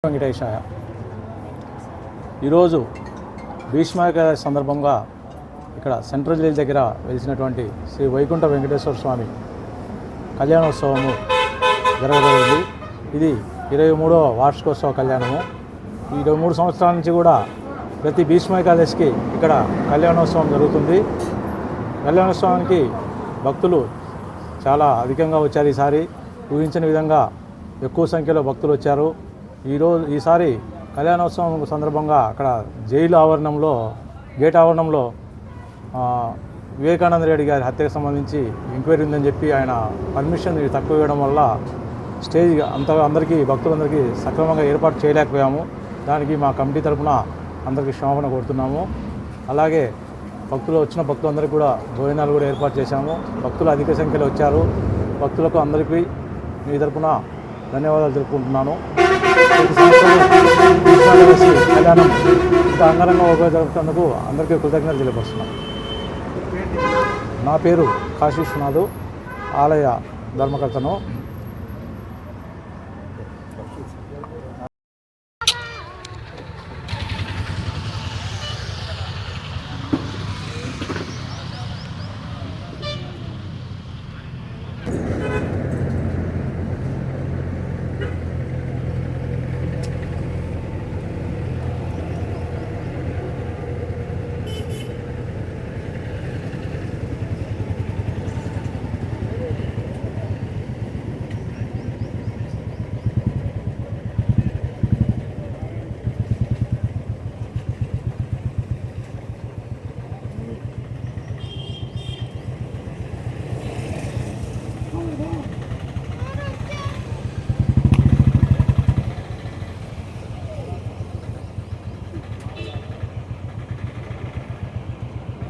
వెంకటేశాయ. ఈరోజు భీష్మాయకాదశి సందర్భంగా ఇక్కడ సెంట్రల్ జైలు దగ్గర వెలిసినటువంటి శ్రీ వైకుంఠ వెంకటేశ్వర స్వామి కళ్యాణోత్సవము జరగబడింది. ఇది 23వ వార్షికోత్సవ కళ్యాణము. ఈ 23 సంవత్సరాల నుంచి కూడా ప్రతి భీష్మాయకాదశికి ఇక్కడ కళ్యాణోత్సవం జరుగుతుంది. కళ్యాణోత్సవానికి భక్తులు చాలా అధికంగా వచ్చారు. ఈసారి ఊహించని విధంగా ఎక్కువ సంఖ్యలో భక్తులు వచ్చారు. ఈసారి కళ్యాణోత్సవం సందర్భంగా అక్కడ జైలు ఆవరణంలో గేట్ ఆవరణంలో వివేకానంద రెడ్డి గారి హత్యకు సంబంధించి ఎంక్వైరీ ఉందని చెప్పి ఆయన పర్మిషన్ తక్కువ ఇవ్వడం వల్ల స్టేజ్ అందరికీ భక్తులందరికీ సక్రమంగా ఏర్పాటు చేయలేకపోయాము. దానికి మా కమిటీ తరఫున అందరికీ క్షమాపణ కోరుతున్నాము. అలాగే వచ్చిన భక్తులందరికీ కూడా భోజనాలు కూడా ఏర్పాటు చేశాము. భక్తులు అధిక సంఖ్యలో వచ్చారు. భక్తులకు అందరికీ మీ తరఫున ధన్యవాదాలు తెలుపుకుంటున్నాను. కళ్యాణం ఇంత అంగరంగ ఉపయోగపడుతున్నందుకు అందరికీ కృతజ్ఞతలు తెలియపరుస్తున్నాను. నా పేరు కాశీ విశ్వనాథ్, ఆలయ ధర్మకర్తను.